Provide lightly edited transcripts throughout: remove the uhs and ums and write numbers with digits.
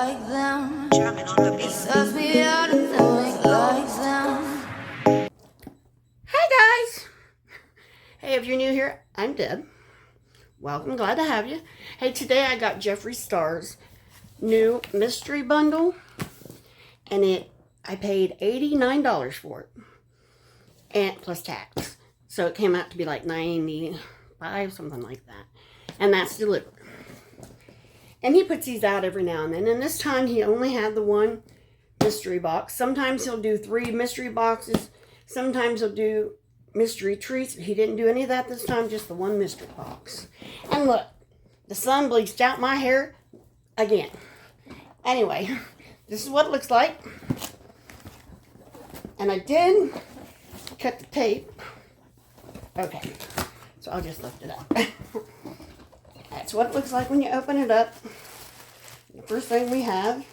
like them. Jamming on the beat. Sells me out and then make like them. Hey guys! Hey, if you're new here, I'm Deb. Welcome, glad to have you. Hey, today I got Jeffree Star's new mystery bundle, and I paid $89 for it, and plus tax. So it came out to be like $95, something like that. And that's delivered. And he puts these out every now and then. And this time he only had the one mystery box. Sometimes he'll do 3 mystery boxes. Sometimes he'll do mystery treats. He didn't do any of that this time, just the one mystery box. And look, the sun bleached out my hair again. Anyway, this is what it looks like. And I did cut the tape. Okay, so I'll just lift it up. That's what it looks like when you open it up. The first thing we have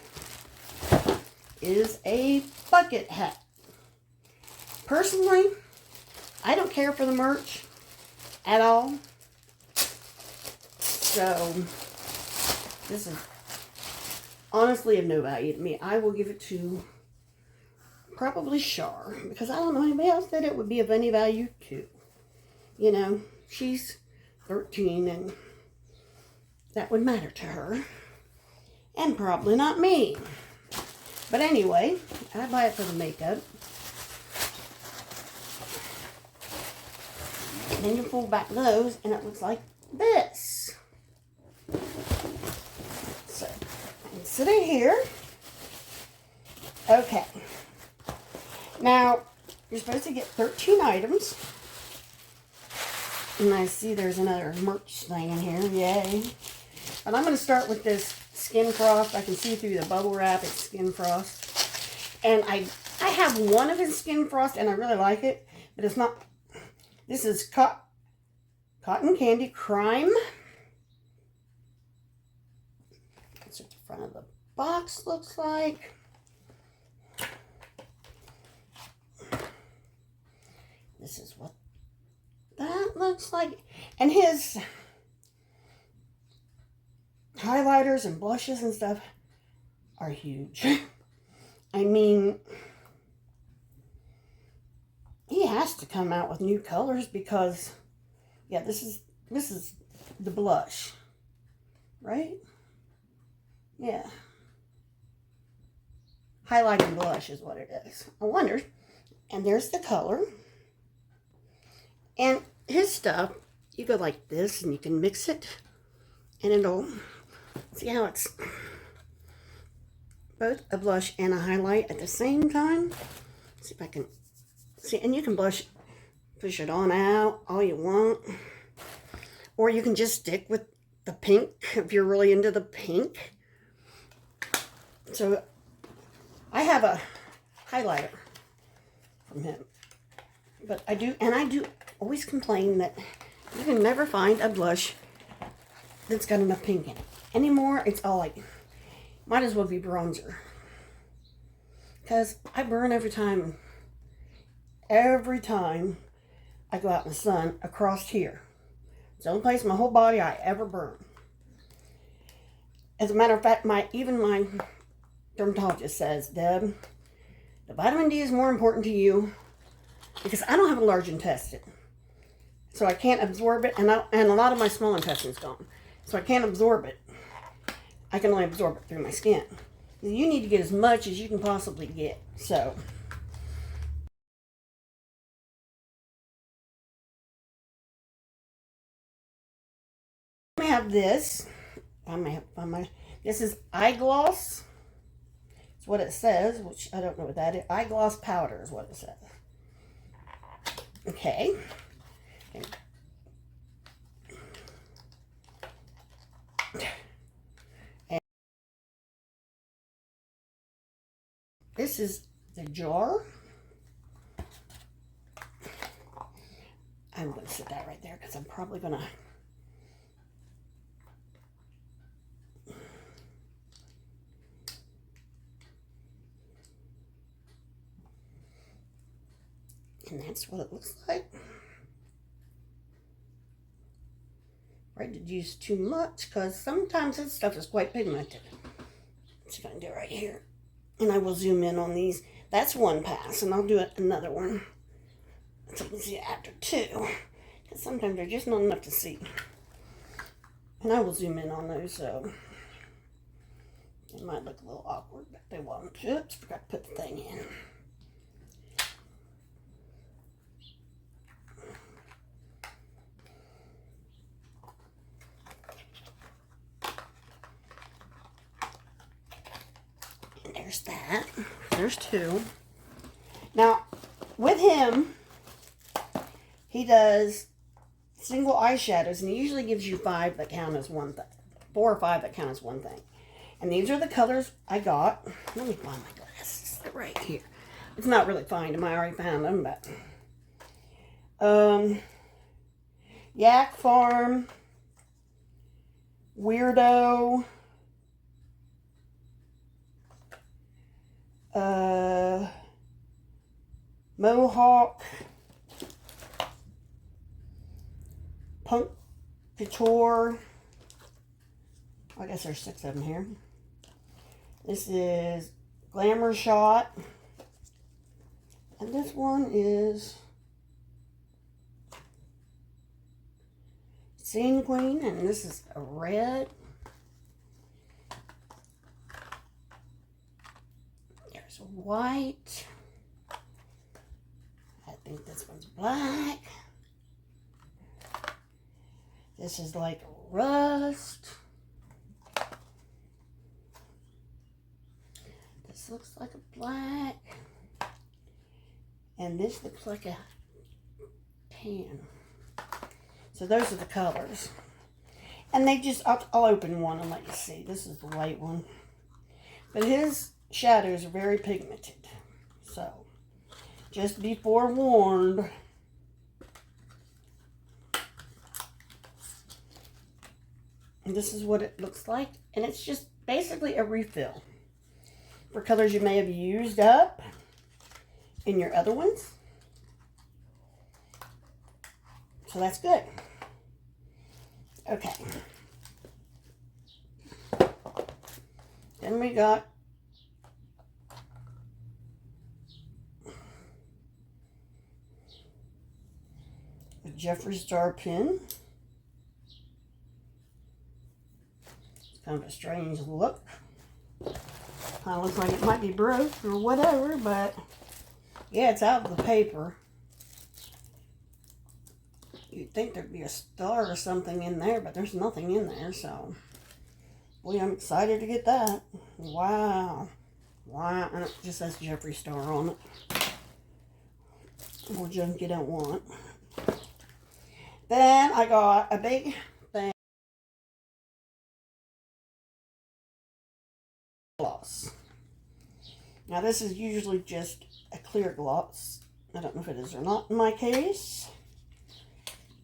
is a bucket hat. Personally, I don't care for the merch at all. So, this is honestly of no value to me. I will give it to probably Shar, because I don't know anybody else that it would be of any value to. You know, she's 13 and that would matter to her. And probably not me. But anyway, I buy it for the makeup. And then you pull back those and it looks like this. So, I'm sitting here. Okay. Now, you're supposed to get 13 items. And I see there's another merch thing in here. Yay. But I'm going to start with this Skin Frost. I can see through the bubble wrap. It's Skin Frost. And I have one of his Skin Frost and I really like it. But it's not. This is Cotton Candy Crime. That's what the front of the box looks like. This is what that looks like. And his highlighters and blushes and stuff are huge. I mean, he has to come out with new colors because, yeah, this is the blush, right? Yeah. Highlighting blush is what it is. I wondered. And there's the color. And his stuff, you go like this and you can mix it. And it'll, see how it's both a blush and a highlight at the same time? Let's see if I can, see, and you can push it on out all you want. Or you can just stick with the pink if you're really into the pink. So, I have a highlighter from him. But I do always complain that you can never find a blush that's got enough pink in it. Anymore, it's all like, might as well be bronzer. Because I burn every time I go out in the sun across here. It's the only place in my whole body I ever burn. As a matter of fact, even my dermatologist says, Deb, the vitamin D is more important to you because I don't have a large intestine. So I can't absorb it, and a lot of my small intestine's gone. So I can't absorb it. I can only absorb it through my skin. You need to get as much as you can possibly get. So I have this. This is eye gloss. It's what it says, which I don't know what that is. Eye gloss powder is what it says. Okay. And this is the jar. I'm going to set that right there because I'm probably going to and that's what it looks like. Right, to use too much because sometimes this stuff is quite pigmented. see if I can do it right here. And I will zoom in on these. That's one pass, and I'll do another one so you can see it after two. Because sometimes they're just not enough to see. And I will zoom in on those, so it might look a little awkward, but they won't. Oops, forgot to put the thing in. And there's that. There's two. Now, with him, he does single eyeshadows, and he usually gives you 5 that count as one thing. 4 or 5 that count as one thing. And these are the colors I got. Let me find my glasses. They're right here. It's not really finding them. I already found them, but Yak Farm, Weirdo, Mohawk, Punk Couture. I guess there's 6 of them here. This is Glamour Shot. And this one is Scene Queen. And this is a red. There's a white. I think this one's black. This is like rust. This looks like a black. And this looks like a tan. So those are the colors. And they just, I'll open one and let you see. This is the light one. But his shadows are very pigmented. So, just be forewarned. And this is what it looks like. And it's just basically a refill for colors you may have used up in your other ones. So that's good. Okay. Then we got the Jeffree Star Pen. It's kind of a strange look. Kind of looks like it might be broke or whatever, but yeah, it's out of the paper. You'd think there'd be a star or something in there, but there's nothing in there, so boy, I'm excited to get that. Wow. Wow. And it just says Jeffree Star on it. More junk you don't want. Then I got a big thing gloss. Now this is usually just a clear gloss. I don't know if it is or not in my case.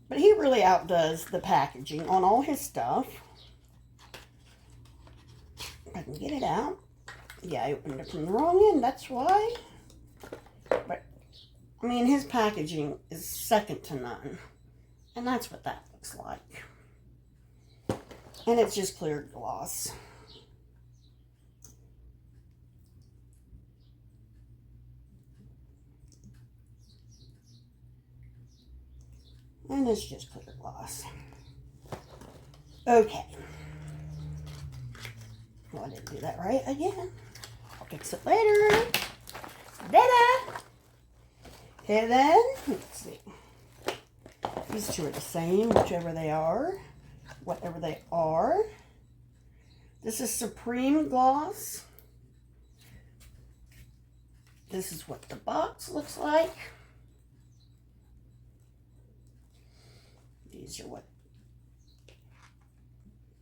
But he really outdoes the packaging on all his stuff. If I can get it out. Yeah, I opened it from the wrong end, that's why. But, I mean, his packaging is second to none. And that's what that looks like. And it's just clear gloss. And it's just clear gloss. Okay. Well, I didn't do that right again. I'll fix it later. Ta-da! Okay, then, let's see. These two are the same, whichever they are. Whatever they are. This is Supreme Gloss. This is what the box looks like. These are what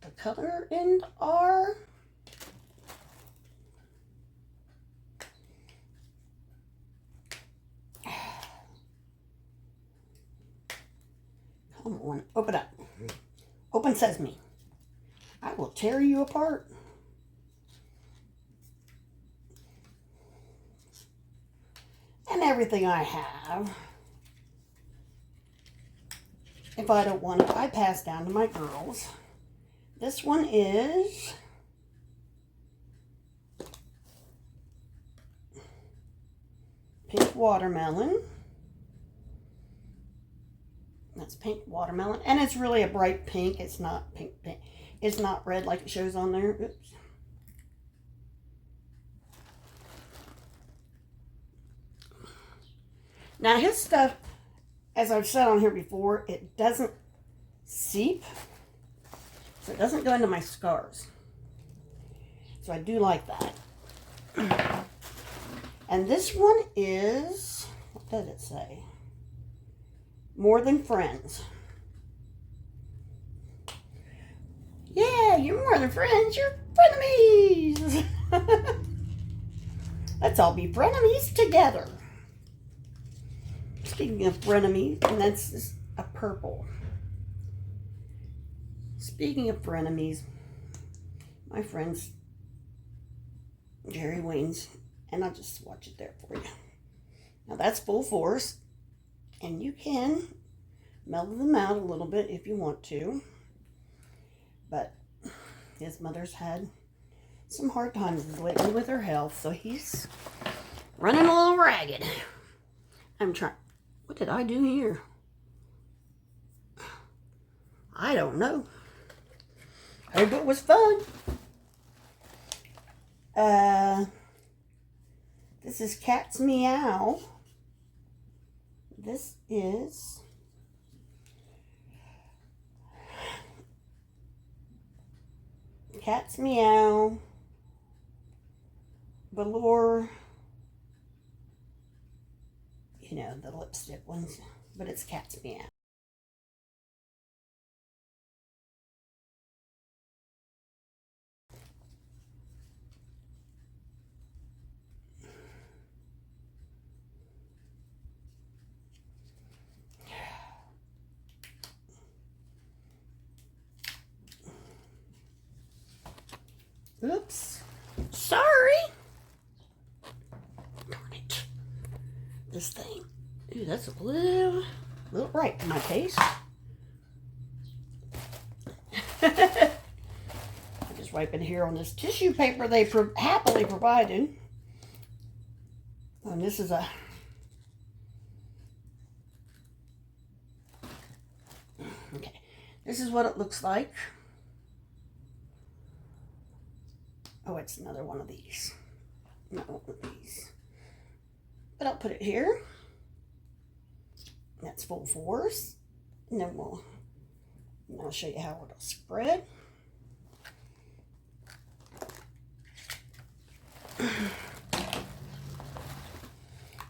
the color end are. Come on, open up. Open sesame. I will tear you apart. And everything I have. If I don't want it, I pass down to my girls. This one is watermelon. That's pink watermelon. And it's really a bright pink. It's not pink. It's not red like it shows on there. Oops. Now his stuff, as I've said on here before, it doesn't seep. So it doesn't go into my scars. So I do like that. And this one is, what does it say? More Than Friends. Yeah, you're more than friends. You're frenemies. Let's all be frenemies together. Speaking of frenemies, and that's just a purple. Speaking of frenemies, my friends, Jerry Wayne's, and I'll just swatch it there for you. Now that's Full Force, and you can mellow them out a little bit if you want to, but his mother's had some hard times lately with her health, so he's running a little ragged. I'm trying, what did I do here? I don't know. Hope it was fun. This is Cat's Meow. This is Cat's Meow Velour. You know, the lipstick ones, but it's Cat's Meow. Oops. Sorry. Darn it. This thing. Ooh, that's a little bright for my taste. I just wipe it here on this tissue paper they happily provided. And this is a okay. This is what it looks like. Oh, it's another one of these. Not one of these. But I'll put it here. That's Full Force. And then I'll show you how it'll spread.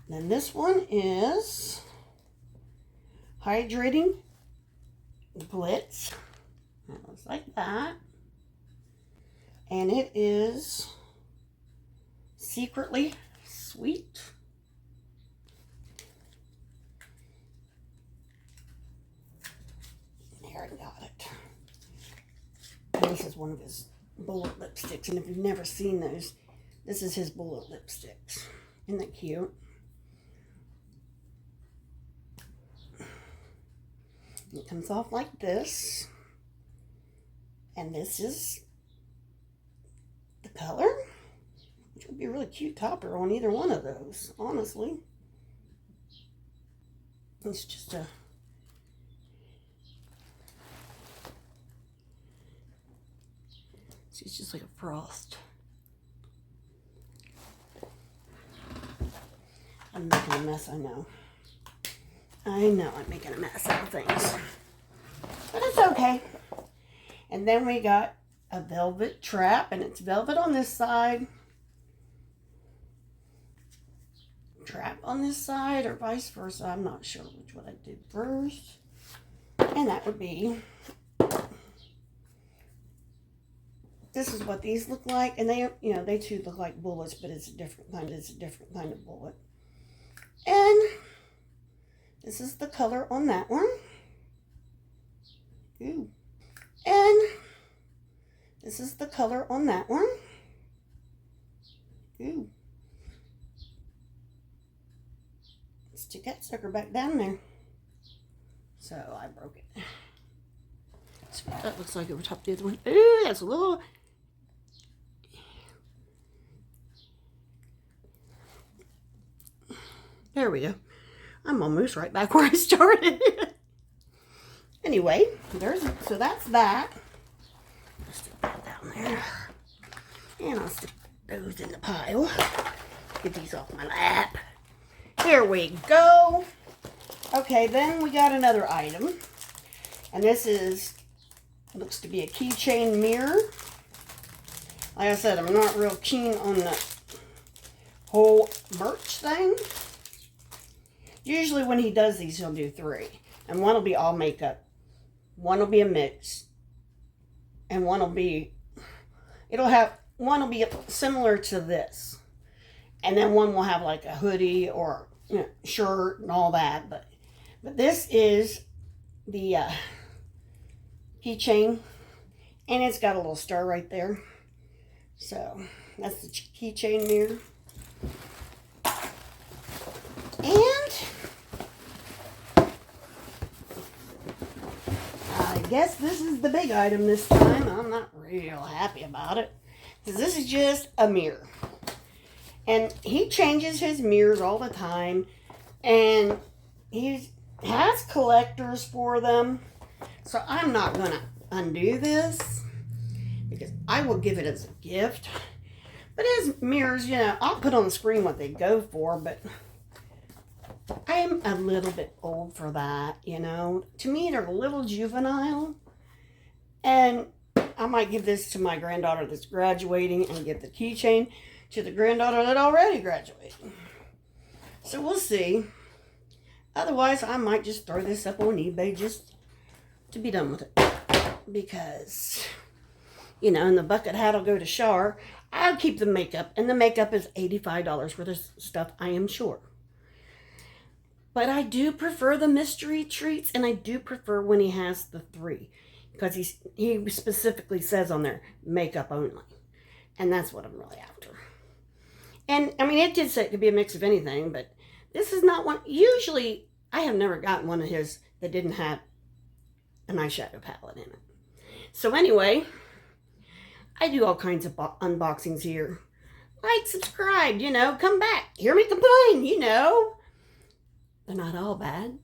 Then this one is Hydrating Glitz. That looks like that. And it is Secretly Sweet. There, I got it. And this is one of his bullet lipsticks. And if you've never seen those, this is his bullet lipsticks. Isn't that cute? It comes off like this. And this is the color, which would be a really cute topper on either one of those, honestly. It's just it's just like a frost. I'm making a mess, I know. I know I'm making a mess out of things. But it's okay. And then we got a velvet trap, and it's velvet on this side, trap on this side, or vice versa. I'm not sure which one I did first. And that would be, this is what these look like, and they, you know, they too look like bullets, but it's a different kind. It's a different kind of bullet. And this is the color on that one. Ooh. And this is the color on that one. Ooh. Stick that sucker back down there. So I broke it. That's what that looks like over top of the other one. Ooh, that's a little. There we go. I'm almost right back where I started. Anyway, so that's that. I'll stick that down there. And I'll stick those in the pile. Get these off my lap. Here we go. Okay, then we got another item. And this looks to be a keychain mirror. Like I said, I'm not real keen on the whole merch thing. Usually when he does these, he'll do 3. And one will be all makeup. One will be a mix. And one will be similar to this. And then one will have like a hoodie or shirt and all that. But this is the keychain. And it's got a little star right there. So that's the keychain mirror. And I guess this is the big item this time. I'm not real happy about it, because this is just a mirror. And he changes his mirrors all the time. And he has collectors for them. So I'm not going to undo this, because I will give it as a gift. But his mirrors, I'll put on the screen what they go for, but I am a little bit old for that, To me, they're a little juvenile. And I might give this to my granddaughter that's graduating and give the keychain to the granddaughter that already graduated. So we'll see. Otherwise, I might just throw this up on eBay just to be done with it. Because, in the bucket hat will go to Shar. I'll keep the makeup. And the makeup is $85 for this stuff, I am sure. But I do prefer the mystery treats, and I do prefer when he has the 3. Because he specifically says on there, makeup only. And that's what I'm really after. And, it did say it could be a mix of anything, but this is not one. Usually, I have never gotten one of his that didn't have an eyeshadow palette in it. So anyway, I do all kinds of unboxings here. Like, subscribe, come back. Hear me complain, They're not all bad.